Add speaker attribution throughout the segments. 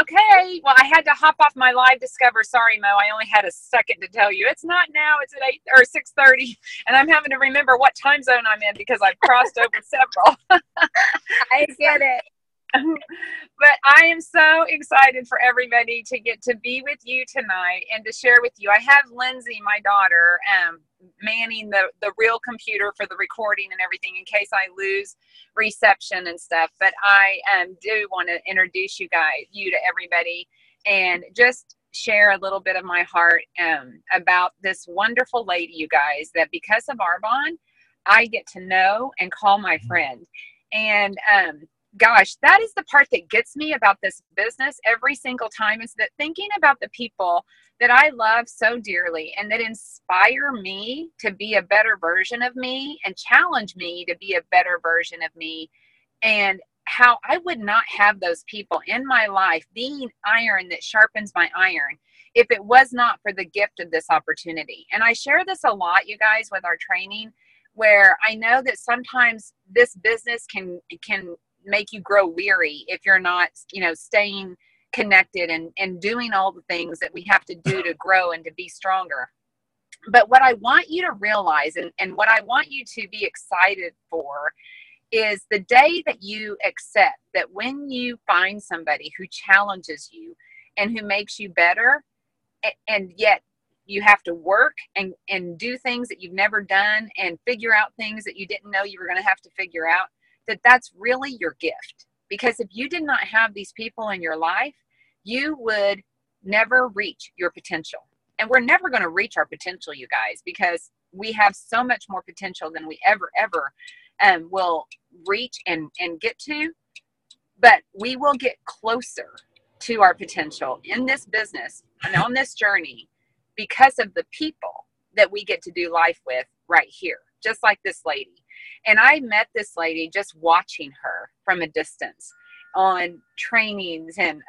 Speaker 1: Okay, well, I had to hop off my live Discover. Sorry, Mo. I only had a second to tell you. It's not now. It's at 8 or 6:30, and I'm having to remember what time zone I'm in because I've crossed over several.
Speaker 2: I get it.
Speaker 1: But I am so excited for everybody to get to be with you tonight and to share with you. I have Lindsay, my daughter, manning the real computer for the recording and everything in case I lose reception and stuff. But I do want to introduce you to everybody, and just share a little bit of my heart about this wonderful lady, you guys, that because of Arbonne, I get to know and call my friend. And gosh, that is the part that gets me about this business every single time, is that thinking about the people that I love so dearly and that inspire me to be a better version of me and challenge me to be a better version of me, and how I would not have those people in my life being iron that sharpens my iron if it was not for the gift of this opportunity. And I share this a lot, you guys, with our training, where I know that sometimes this business can make you grow weary if you're not, staying connected and doing all the things that we have to do to grow and to be stronger. But what I want you to realize, and what I want you to be excited for, is the day that you accept that when you find somebody who challenges you and who makes you better, and yet you have to work and do things that you've never done and figure out things that you didn't know you were going to have to figure out, that's really your gift. Because if you did not have these people in your life, you would never reach your potential. And we're never going to reach our potential, you guys, because we have so much more potential than we ever will reach and get to. But we will get closer to our potential in this business and on this journey because of the people that we get to do life with right here, just like this lady. And I met this lady just watching her from a distance on trainings and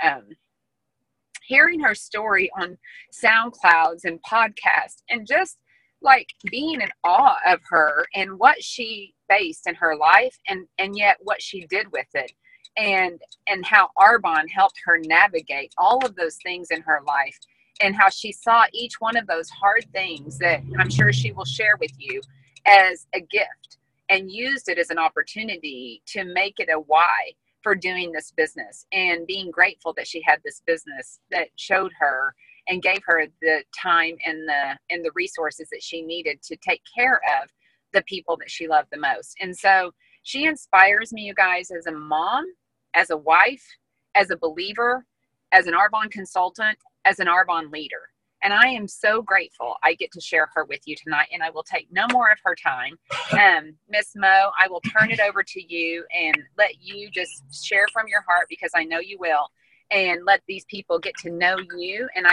Speaker 1: hearing her story on SoundClouds and podcasts, and just like being in awe of her and what she faced in her life, and yet what she did with it, and how Arbonne helped her navigate all of those things in her life, and how she saw each one of those hard things that I'm sure she will share with you as a gift, and used it as an opportunity to make it a why for doing this business, and being grateful that she had this business that showed her and gave her the time and the resources that she needed to take care of the people that she loved the most. And so she inspires me, you guys, as a mom, as a wife, as a believer, as an Arbonne consultant, as an Arbonne leader. And I am so grateful I get to share her with you tonight, and I will take no more of her time. Miss Mo, I will turn it over to you and let you just share from your heart, because I know you will, and let these people get to know you. And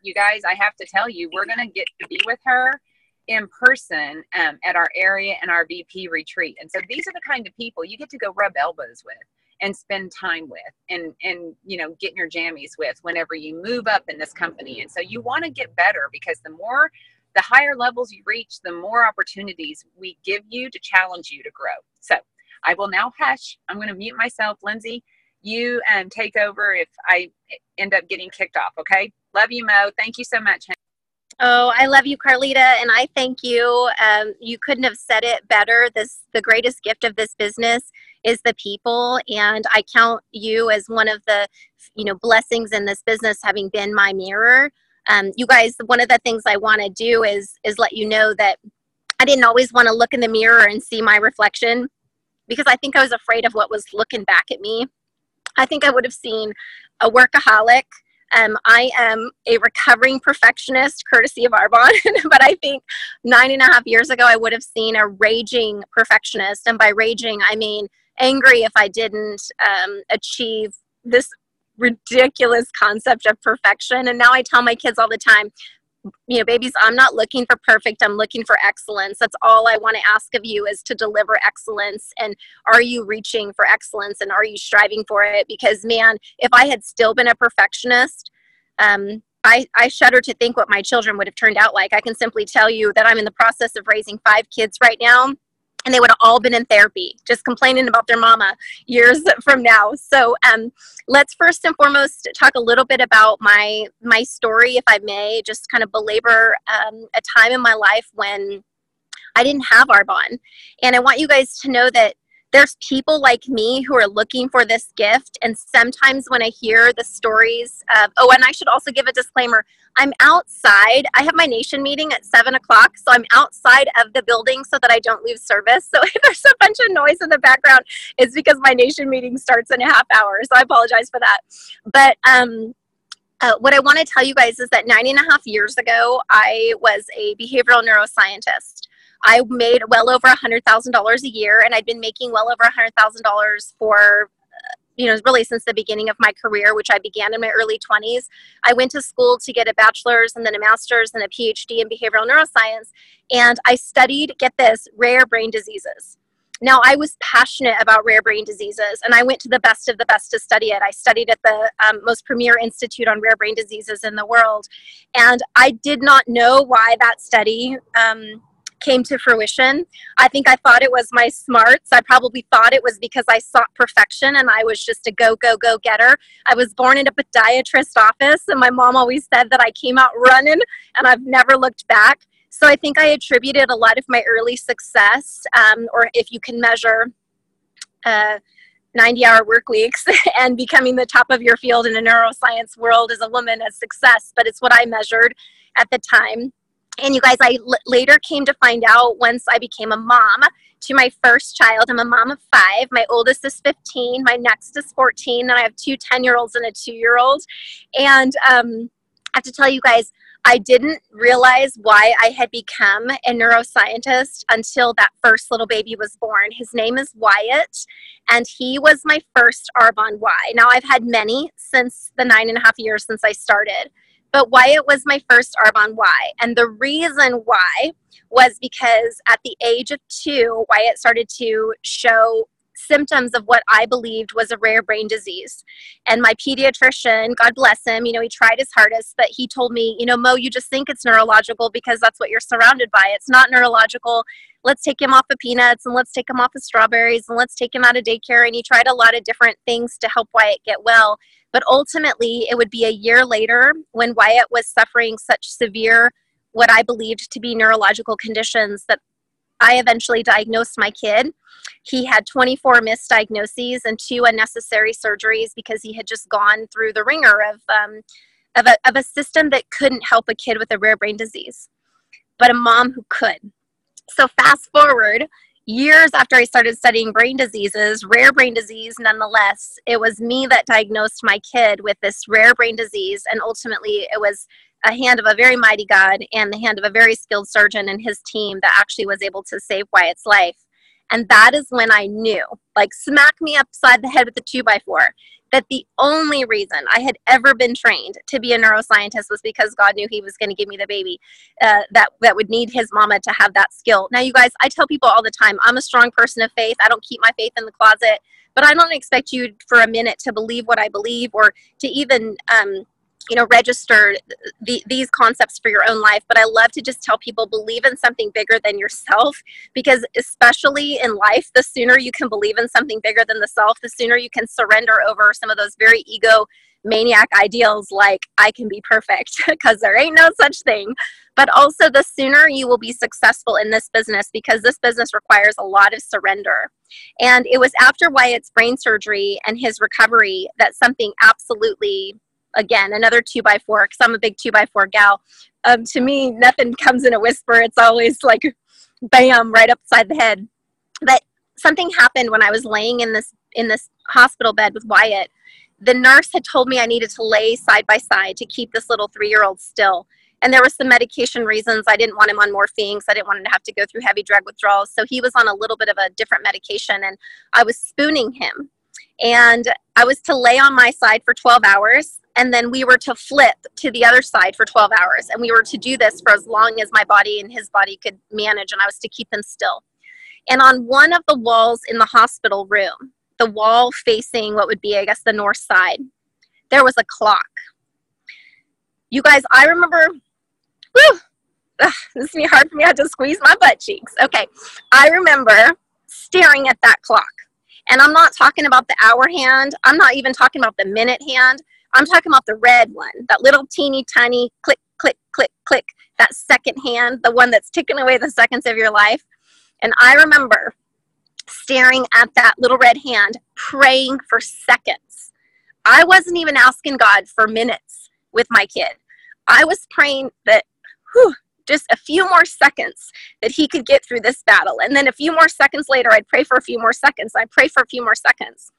Speaker 1: you guys, I have to tell you, we're going to get to be with her in person at our area and our VP retreat. And so these are the kind of people you get to go rub elbows with and spend time with, and get in your jammies with whenever you move up in this company. And so you want to get better, because the higher levels you reach, the more opportunities we give you to challenge you to grow. So I will now hush. I'm going to mute myself. Lindsay, you take over if I end up getting kicked off. Okay. Love you, Mo. Thank you so much.
Speaker 2: Oh, I love you, Carleeta, and I thank you. You couldn't have said it better. The greatest gift of this business is the people, and I count you as one of the, blessings in this business, having been my mirror. You guys, one of the things I want to do is let you know that I didn't always want to look in the mirror and see my reflection, because I think I was afraid of what was looking back at me. I think I would have seen a workaholic. I am a recovering perfectionist, courtesy of Arbonne, but I think 9.5 years ago, I would have seen a raging perfectionist. And by raging, I mean angry if I didn't achieve this ridiculous concept of perfection. And now I tell my kids all the time, babies, I'm not looking for perfect. I'm looking for excellence. That's all I want to ask of you, is to deliver excellence. And are you reaching for excellence, and are you striving for it? Because, man, if I had still been a perfectionist, I shudder to think what my children would have turned out like. I can simply tell you that I'm in the process of raising 5 kids right now. and they would have all been in therapy, just complaining about their mama years from now. So let's first and foremost talk a little bit about my story, if I may, just kind of belabor a time in my life when I didn't have Arbonne. And I want you guys to know that there's people like me who are looking for this gift. And sometimes when I hear the stories of, oh, and I should also give a disclaimer, I'm outside. I have my nation meeting at 7 o'clock. So I'm outside of the building so that I don't lose service. So if there's a bunch of noise in the background, it's because my nation meeting starts in a half hour. So I apologize for that. But what I want to tell you guys is that 9.5 years ago, I was a behavioral neuroscientist. I made well over $100,000 a year, and I'd been making well over $100,000 for, really since the beginning of my career, which I began in my early 20s. I went to school to get a bachelor's and then a master's and a PhD in behavioral neuroscience, and I studied, get this, rare brain diseases. Now, I was passionate about rare brain diseases, and I went to the best of the best to study it. I studied at the most premier institute on rare brain diseases in the world, and I did not know why that study came to fruition. I think I thought it was my smarts. I probably thought it was because I sought perfection and I was just a go getter. I was born in a podiatrist office, and my mom always said that I came out running, and I've never looked back. So I think I attributed a lot of my early success, or if you can measure 90-hour work weeks and becoming the top of your field in a neuroscience world as a woman, as success, but it's what I measured at the time. And you guys, I later came to find out once I became a mom to my first child. I'm a mom of 5. My oldest is 15. My next is 14. And I have 2 10-year-olds and a 2-year-old. And I have to tell you guys, I didn't realize why I had become a neuroscientist until that first little baby was born. His name is Wyatt, and he was my first Arbonne Y. Now, I've had many since the 9.5 years since I started. But Wyatt was my first Arbonne Y. And the reason why was because at the age of 2, Wyatt started to show symptoms of what I believed was a rare brain disease. And my pediatrician, God bless him, he tried his hardest, but he told me, Mo, you just think it's neurological because that's what you're surrounded by. It's not neurological. Let's take him off of peanuts, and let's take him off of strawberries, and let's take him out of daycare. And he tried a lot of different things to help Wyatt get well. But ultimately, it would be a year later when Wyatt was suffering such severe, what I believed to be neurological conditions, that I eventually diagnosed my kid. He had 24 misdiagnoses and 2 unnecessary surgeries because he had just gone through the ringer of a system that couldn't help a kid with a rare brain disease, but a mom who could. So fast forward, years after I started studying brain diseases, rare brain disease nonetheless, it was me that diagnosed my kid with this rare brain disease, and ultimately it was a hand of a very mighty God and the hand of a very skilled surgeon and his team that actually was able to save Wyatt's life. And that is when I knew, like smack me upside the head with a 2x4, that the only reason I had ever been trained to be a neuroscientist was because God knew he was going to give me the baby that would need his mama to have that skill. Now, you guys, I tell people all the time, I'm a strong person of faith. I don't keep my faith in the closet, but I don't expect you for a minute to believe what I believe or to even register these concepts for your own life. But I love to just tell people, believe in something bigger than yourself, because especially in life, the sooner you can believe in something bigger than the self, the sooner you can surrender over some of those very egomaniac ideals like I can be perfect, because there ain't no such thing. But also the sooner you will be successful in this business, because this business requires a lot of surrender. And it was after Wyatt's brain surgery and his recovery that something absolutely, again, another 2x4, because I'm a big 2x4 gal. To me, nothing comes in a whisper. It's always like, bam, right upside the head. But something happened when I was laying in this hospital bed with Wyatt. The nurse had told me I needed to lay side by side to keep this little 3-year-old still. And there were some medication reasons. I didn't want him on morphine, so I didn't want him to have to go through heavy drug withdrawals. So he was on a little bit of a different medication, and I was spooning him. And I was to lay on my side for 12 hours, and then we were to flip to the other side for 12 hours. And we were to do this for as long as my body and his body could manage, and I was to keep him still. And on one of the walls in the hospital room, the wall facing what would be, I guess, the north side, there was a clock. You guys, I remember, this is hard for me. I have to squeeze my butt cheeks. Okay. I remember staring at that clock. And I'm not talking about the hour hand. I'm not even talking about the minute hand. I'm talking about the red one, that little teeny tiny click, click, click, click, that second hand, the one that's ticking away the seconds of your life. And I remember staring at that little red hand, praying for seconds. I wasn't even asking God for minutes with my kid. I was praying that, just a few more seconds that he could get through this battle. And then a few more seconds later, I'd pray for a few more seconds. I'd pray for a few more seconds.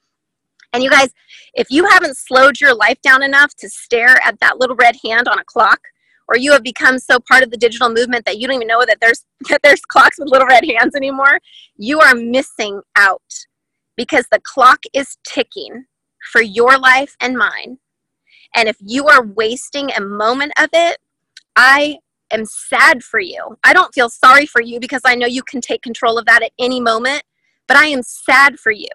Speaker 2: And you guys, if you haven't slowed your life down enough to stare at that little red hand on a clock, or you have become so part of the digital movement that you don't even know that there's clocks with little red hands anymore, you are missing out, because the clock is ticking for your life and mine. And if you are wasting a moment of it, I am sad for you. I don't feel sorry for you, because I know you can take control of that at any moment, but I am sad for you,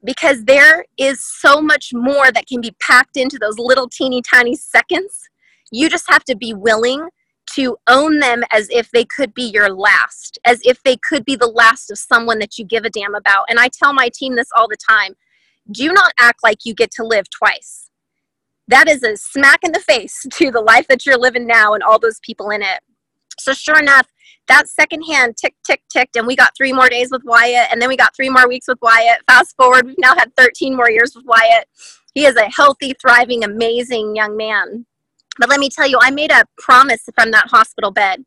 Speaker 2: because there is so much more that can be packed into those little teeny tiny seconds. You just have to be willing to own them as if they could be your last, as if they could be the last of someone that you give a damn about. And I tell my team this all the time: do not act like you get to live twice. That is a smack in the face to the life that you're living now and all those people in it. So sure enough, that second hand tick, tick, ticked, and we got 3 more days with Wyatt, and then we got 3 more weeks with Wyatt. Fast forward, we've now had 13 more years with Wyatt. He is a healthy, thriving, amazing young man. But let me tell you, I made a promise from that hospital bed.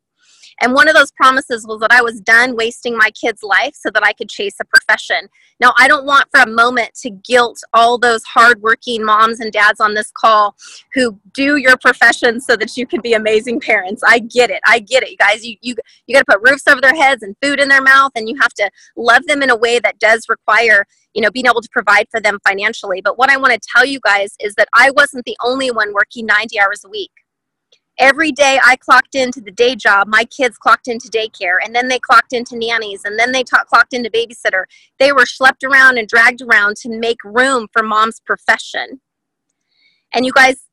Speaker 2: And one of those promises was that I was done wasting my kid's life so that I could chase a profession. Now, I don't want for a moment to guilt all those hardworking moms and dads on this call who do your profession so that you can be amazing parents. I get it, you guys. You got to put roofs over their heads and food in their mouth, and you have to love them in a way that does require, being able to provide for them financially. But what I want to tell you guys is that I wasn't the only one working 90 hours a week. Every day I clocked into the day job, my kids clocked into daycare, and then they clocked into nannies, and then they clocked into babysitter. They were schlepped around and dragged around to make room for mom's profession. And you guys,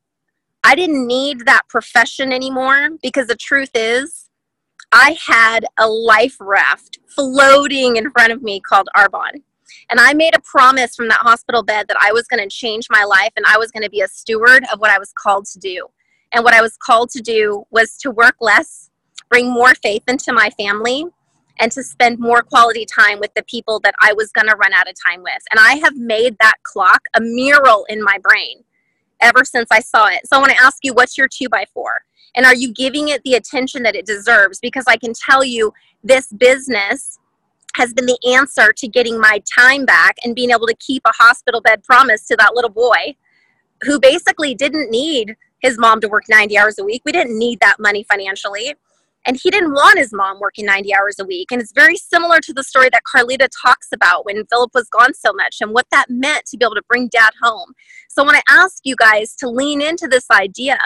Speaker 2: I didn't need that profession anymore, because the truth is, I had a life raft floating in front of me called Arbonne. And I made a promise from that hospital bed that I was going to change my life, and I was going to be a steward of what I was called to do. And what I was called to do was to work less, bring more faith into my family, and to spend more quality time with the people that I was going to run out of time with. And I have made that clock a mural in my brain ever since I saw it. So I want to ask you, what's your 2x4? And are you giving it the attention that it deserves? Because I can tell you, this business has been the answer to getting my time back and being able to keep a hospital bed promise to that little boy who basically didn't need his mom to work 90 hours a week. We didn't need that money financially. And he didn't want his mom working 90 hours a week. And it's very similar to the story that Carleeta talks about when Philip was gone so much and what that meant to be able to bring dad home. So I want to ask you guys to lean into this idea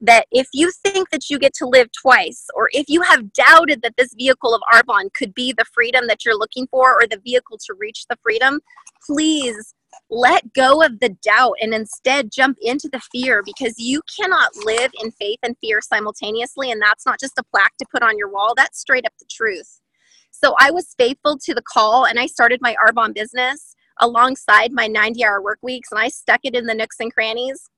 Speaker 2: that if you think that you get to live twice, or if you have doubted that this vehicle of Arbonne could be the freedom that you're looking for, or the vehicle to reach the freedom, please let go of the doubt and instead jump into the fear, because you cannot live in faith and fear simultaneously. And that's not just a plaque to put on your wall. That's straight up the truth. So I was faithful to the call, and I started my Arbonne business alongside my 90-hour work weeks, and I stuck it in the nooks and crannies.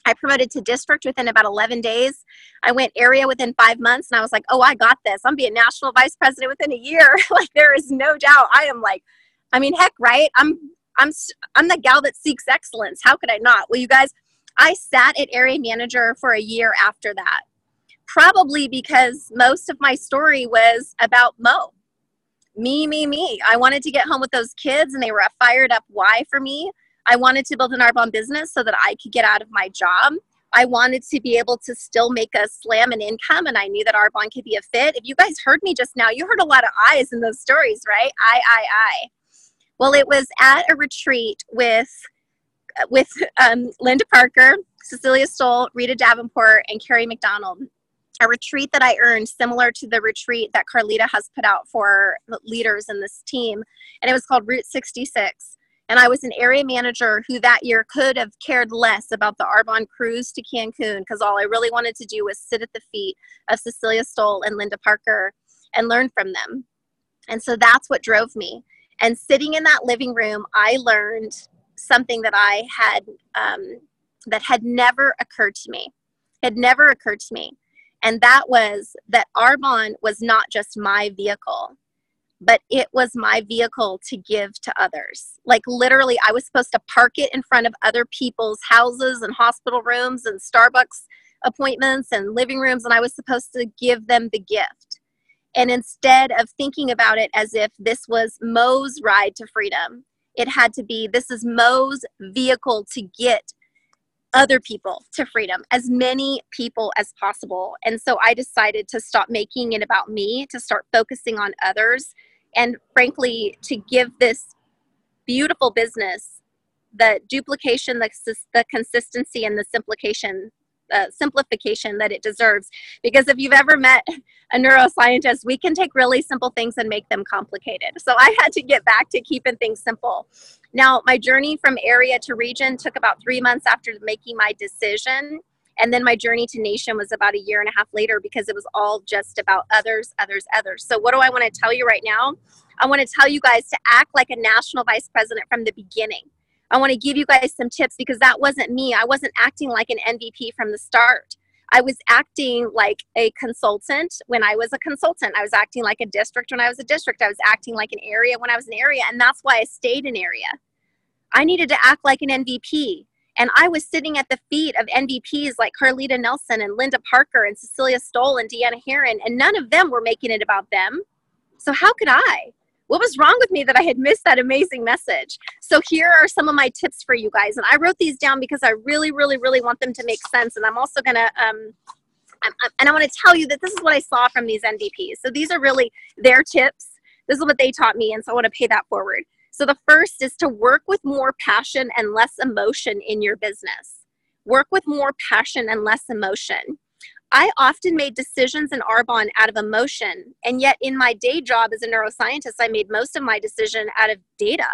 Speaker 2: I promoted to district within about 11 days. I went area within 5 months, and I was like, oh, I got this. I'm being national vice president within a year. Like, there is no doubt. Heck, right? I'm the gal that seeks excellence. How could I not? Well, you guys, I sat at area manager for a year after that, probably because most of my story was about Mo. Me. I wanted to get home with those kids, and they were a fired up why for me. I wanted to build an Arbonne business so that I could get out of my job. I wanted to be able to still make a slam and income, and I knew that Arbonne could be a fit. If you guys heard me just now, you heard a lot of I's in those stories, right? I. Well, it was at a retreat with Linda Parker, Cecilia Stoll, Rita Davenport, and Carrie McDonald. A retreat that I earned similar to the retreat that Carleeta has put out for leaders in this team. And it was called Route 66. And I was an area manager who that year could have cared less about the Arbonne cruise to Cancun, because all I really wanted to do was sit at the feet of Cecilia Stoll and Linda Parker and learn from them. And so that's what drove me. And sitting in that living room, I learned something that I had, that had never occurred to me. And that was that Arbonne was not just my vehicle, but it was my vehicle to give to others. Like literally, I was supposed to park it in front of other people's houses and hospital rooms and Starbucks appointments and living rooms, and I was supposed to give them the gift. And instead of thinking about it as if this was Mo's ride to freedom, it had to be, this is Mo's vehicle to get other people to freedom, as many people as possible. And so I decided to stop making it about me, to start focusing on others, and frankly, to give this beautiful business the duplication, the consistency, and the simplification that it deserves. Because if you've ever met a neuroscientist, we can take really simple things and make them complicated. So I had to get back to keeping things simple. Now, my journey from area to region took about 3 months after making my decision. And then my journey to nation was about 1.5 years later, because it was all just about others. So what do I want to tell you right now? I want to tell you guys to act like a national vice president from the beginning. I want to give you guys some tips, because that wasn't me. I wasn't acting like an MVP from the start. I was acting like a consultant when I was a consultant. I was acting like a district when I was a district. I was acting like an area when I was an area. And that's why I stayed in area. I needed to act like an MVP. And I was sitting at the feet of MVPs like Carleeta Nelson and Linda Parker and Cecilia Stoll and Deanna Herron, and none of them were making it about them. So how could I? What was wrong with me that I had missed that amazing message? So here are some of my tips for you guys. And I wrote these down because I really, really, really want them to make sense. And I'm also going to, and I want to tell you that this is what I saw from these MVPs. So these are really their tips. This is what they taught me. And so I want to pay that forward. So the first is to work with more passion and less emotion in your business. Work with more passion and less emotion. I often made decisions in Arbonne out of emotion, and yet in my day job as a neuroscientist, I made most of my decision out of data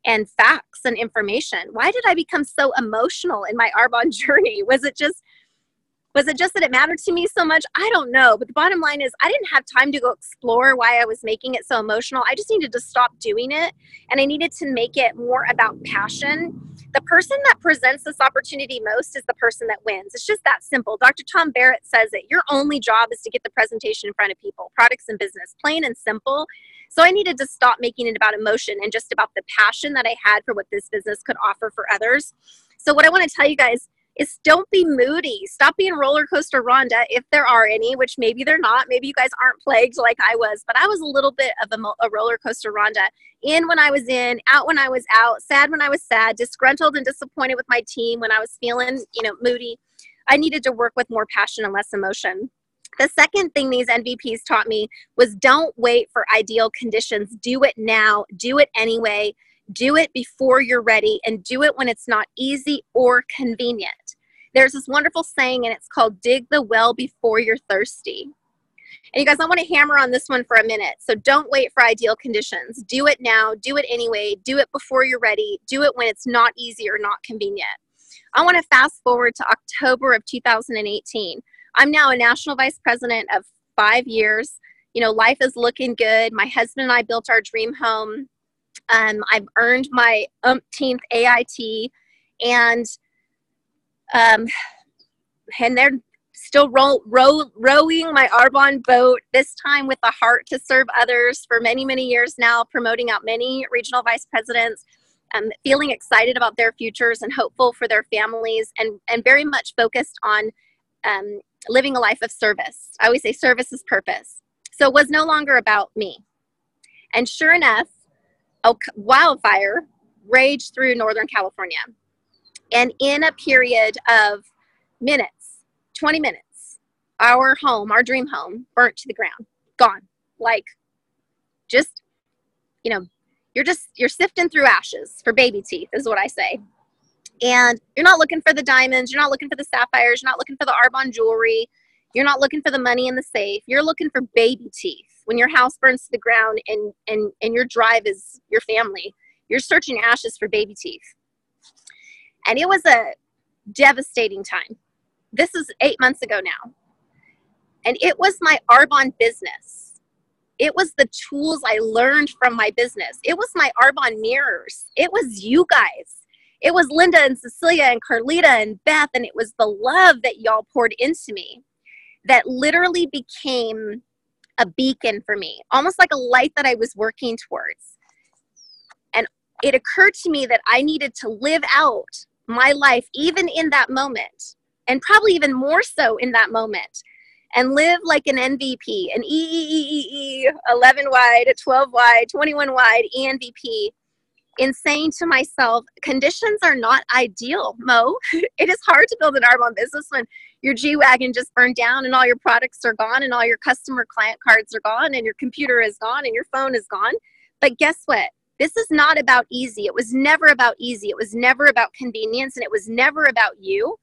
Speaker 2: and facts and information. Why did I become so emotional in my Arbonne journey? Was it just that it mattered to me so much? I don't know. But the bottom line is I didn't have time to go explore why I was making it so emotional. I just needed to stop doing it, and I needed to make it more about passion. The person that presents this opportunity most is the person that wins. It's just that simple. Dr. Tom Barrett says that your only job is to get the presentation in front of people, products and business, plain and simple. So I needed to stop making it about emotion and just about the passion that I had for what this business could offer for others. So what I want to tell you guys is don't be moody. Stop being roller coaster Rhonda, if there are any, which maybe they're not. Maybe you guys aren't plagued like I was, but I was a little bit of a roller coaster Rhonda. In when I was in, out when I was out, sad when I was sad, disgruntled and disappointed with my team when I was feeling, moody. I needed to work with more passion and less emotion. The second thing these MVPs taught me was don't wait for ideal conditions. Do it now. Do it anyway. Do it before you're ready, and do it when it's not easy or convenient. There's this wonderful saying, and it's called dig the well before you're thirsty. And you guys, I want to hammer on this one for a minute. So don't wait for ideal conditions. Do it now. Do it anyway. Do it before you're ready. Do it when it's not easy or not convenient. I want to fast forward to October of 2018. I'm now a national vice president of 5 years. Life is looking good. My husband and I built our dream home. I've earned my umpteenth AIT, and they're still rowing my Arbonne boat, this time with the heart to serve others for many, many years now, promoting out many regional vice presidents, feeling excited about their futures and hopeful for their families, and very much focused on living a life of service. I always say service is purpose. So it was no longer about me. And sure enough, a wildfire raged through Northern California. And in a period of minutes, 20 minutes, our home, our dream home, burnt to the ground, gone. Like, just, you're sifting through ashes for baby teeth, is what I say. And you're not looking for the diamonds. You're not looking for the sapphires. You're not looking for the Arbonne jewelry. You're not looking for the money in the safe. You're looking for baby teeth when your house burns to the ground and your drive is your family You're searching ashes for baby teeth. And it was a devastating time. This is 8 months ago now. And it was my Arbonne business. It was the tools I learned from my business. It was my Arbonne mirrors. It was you guys. It was Linda and Cecilia and Carleeta and Beth, and it was the love that y'all poured into me that literally became a beacon for me, almost like a light that I was working towards. And it occurred to me that I needed to live out my life even in that moment, and probably even more so in that moment, and live like an MVP, an 11 wide, a 12 wide, 21 wide ENVP, in saying to myself, conditions are not ideal, Mo. It is hard to build an Arbonne business when your G-Wagon just burned down and all your products are gone and all your customer client cards are gone and your computer is gone and your phone is gone. But guess what? This is not about easy. It was never about easy. It was never about convenience, and it was never about you.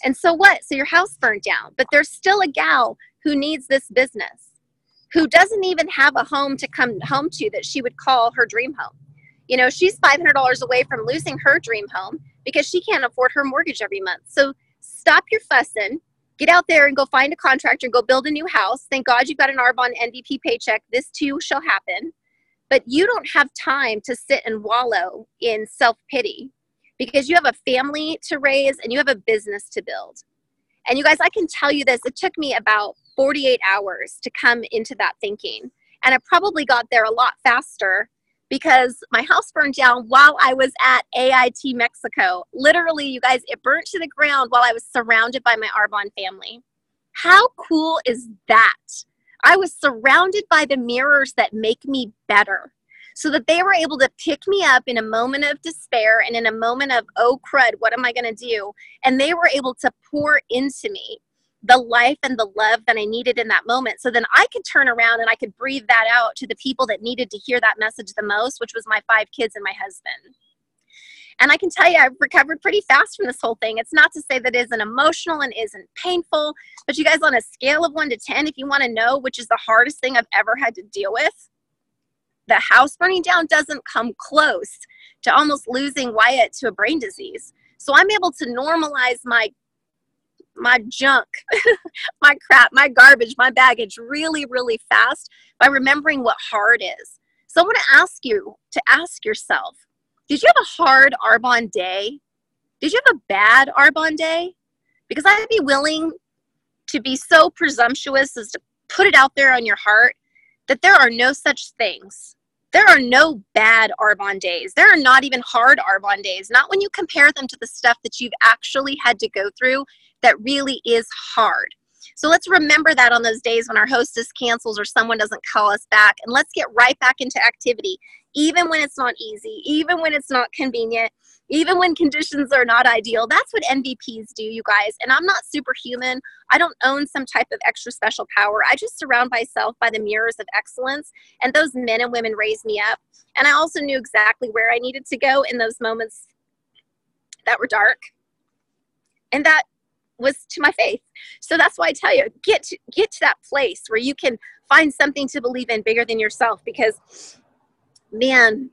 Speaker 2: And so what? So your house burned down, but there's still a gal who needs this business, who doesn't even have a home to come home to that she would call her dream home. You know, she's $500 away from losing her dream home because she can't afford her mortgage every month. So stop your fussing, get out there and go find a contractor, go build a new house. Thank God you've got an Arbonne MVP paycheck. This too shall happen. But you don't have time to sit and wallow in self-pity because you have a family to raise and you have a business to build. And you guys, I can tell you this, it took me about 48 hours to come into that thinking. And I probably got there a lot faster because my house burned down while I was at AIT Mexico. Literally, you guys, it burnt to the ground while I was surrounded by my Arbonne family. How cool is that? I was surrounded by the mirrors that make me better, so that they were able to pick me up in a moment of despair and in a moment of, oh crud, what am I going to do? And they were able to pour into me the life and the love that I needed in that moment. So then I could turn around and I could breathe that out to the people that needed to hear that message the most, which was my 5 kids and my husband. And I can tell you, I've recovered pretty fast from this whole thing. It's not to say that it isn't emotional and isn't painful, but you guys, on a scale of 1 to 10, if you want to know which is the hardest thing I've ever had to deal with, the house burning down doesn't come close to almost losing Wyatt to a brain disease. So I'm able to normalize my junk, my crap, my garbage, my baggage really, really fast by remembering what hard is. So I want to ask you to ask yourself, did you have a hard Arbonne day? Did you have a bad Arbonne day? Because I'd be willing to be so presumptuous as to put it out there on your heart that there are no such things. There are no bad Arbonne days. There are not even hard Arbonne days. Not when you compare them to the stuff that you've actually had to go through that really is hard. So let's remember that on those days when our hostess cancels or someone doesn't call us back, and let's get right back into activity, even when it's not easy, even when it's not convenient, even when conditions are not ideal. That's what MVPs do, you guys. And I'm not superhuman. I don't own some type of extra special power. I just surround myself by the mirrors of excellence, and those men and women raised me up. And I also knew exactly where I needed to go in those moments that were dark. And that was to my faith. So that's why I tell you, get to that place where you can find something to believe in bigger than yourself, because man,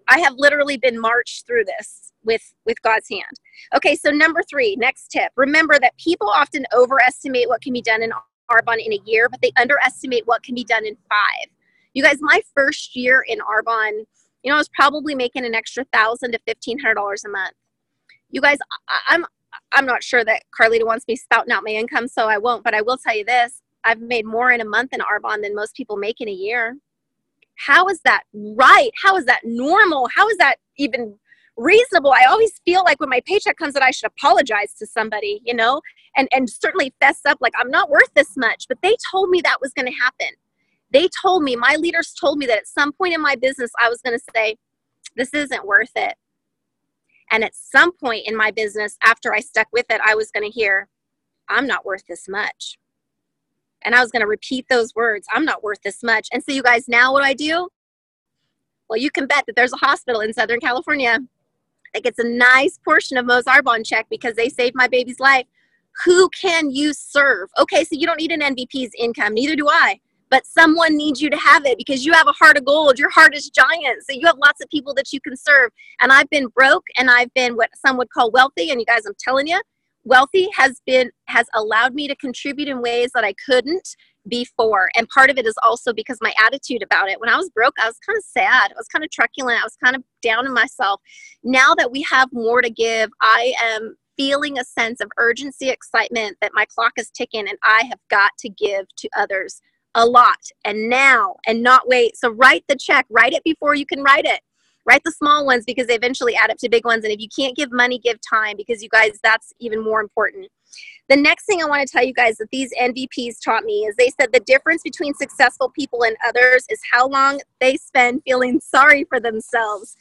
Speaker 2: I have literally been marched through this with God's hand. Okay, so number 3, next tip. Remember that people often overestimate what can be done in Arbonne in a year, but they underestimate what can be done in 5. You guys, my first year in Arbonne, I was probably making an extra $1,000 to $1,500 a month. You guys, I'm not sure that Carleeta wants me spouting out my income, so I won't, but I will tell you this. I've made more in a month in Arbonne than most people make in a year. How is that right? How is that normal? How is that even reasonable? I always feel like when my paycheck comes that I should apologize to somebody, and certainly fess up like I'm not worth this much. But they told me that was going to happen. They told me, my leaders told me that at some point in my business, I was going to say, this isn't worth it. And at some point in my business, after I stuck with it, I was going to hear, I'm not worth this much. And I was going to repeat those words, I'm not worth this much. And so you guys, now what do? Well, you can bet that there's a hospital in Southern California that gets a nice portion of Mo's Arbonne check because they saved my baby's life. Who can you serve? Okay, so you don't need an MVP's income, neither do I. but someone needs you to have it because you have a heart of gold. Your heart is giant. So you have lots of people that you can serve. And I've been broke and I've been what some would call wealthy. And you guys, I'm telling you, wealthy has allowed me to contribute in ways that I couldn't before. And part of it is also because my attitude about it. When I was broke, I was kind of sad. I was kind of truculent. I was kind of down in myself. Now that we have more to give, I am feeling a sense of urgency, excitement that my clock is ticking and I have got to give to others a lot. And now, and not wait. So write the check, write it before you can write it. Write the small ones because they eventually add up to big ones. And if you can't give money, give time, because you guys, that's even more important. The next thing I want to tell you guys that these NVPs taught me is they said the difference between successful people and others is how long they spend feeling sorry for themselves.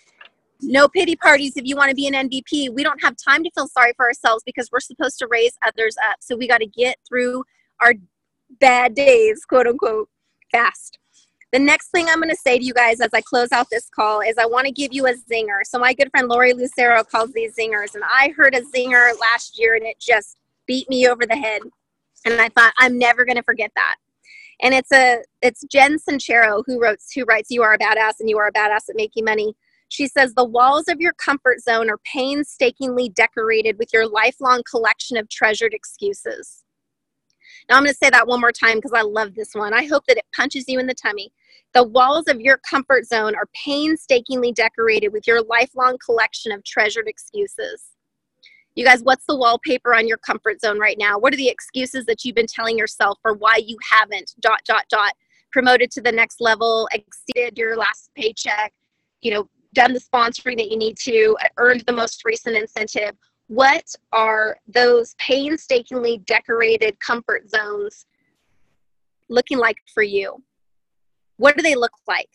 Speaker 2: No pity parties if you want to be an NVP. We don't have time to feel sorry for ourselves because we're supposed to raise others up. So we got to get through our bad days, quote unquote, fast. The next thing I'm going to say to you guys as I close out this call is I want to give you a zinger. So my good friend Lori Lucero calls these zingers. And I heard a zinger last year and it just beat me over the head. And I thought, I'm never going to forget that. And it's Jen Sincero who writes, "You are a badass and you are a badass at making money." She says, "The walls of your comfort zone are painstakingly decorated with your lifelong collection of treasured excuses." Now I'm going to say that one more time because I love this one. I hope that it punches you in the tummy. The walls of your comfort zone are painstakingly decorated with your lifelong collection of treasured excuses. You guys, what's the wallpaper on your comfort zone right now? What are the excuses that you've been telling yourself for why you haven't ... promoted to the next level, exceeded your last paycheck, done the sponsoring that you need to, earned the most recent incentive? What are those painstakingly decorated comfort zones looking like for you? What do they look like?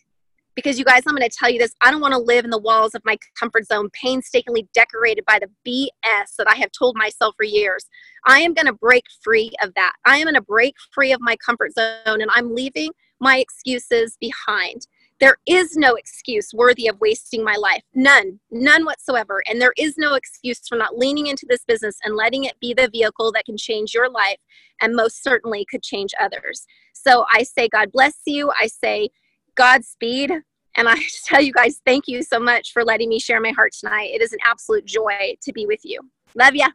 Speaker 2: Because you guys, I'm going to tell you this. I don't want to live in the walls of my comfort zone painstakingly decorated by the BS that I have told myself for years. I am going to break free of that. I am going to break free of my comfort zone and I'm leaving my excuses behind. There is no excuse worthy of wasting my life. None whatsoever. And there is no excuse for not leaning into this business and letting it be the vehicle that can change your life and most certainly could change others. So I say, God bless you. I say, Godspeed. And I just tell you guys, thank you so much for letting me share my heart tonight. It is an absolute joy to be with you. Love ya.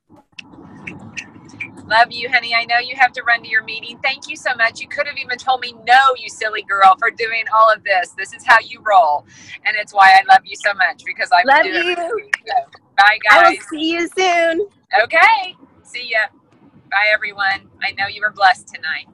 Speaker 1: Love you, honey. I know you have to run to your meeting. Thank you so much. You could have even told me no, you silly girl, for doing all of this. This is how you roll. And it's why I love you so much, because I
Speaker 2: love
Speaker 1: do
Speaker 2: you.
Speaker 1: So, bye, guys.
Speaker 2: I will see you soon.
Speaker 1: Okay. See ya. Bye, everyone. I know you were blessed tonight.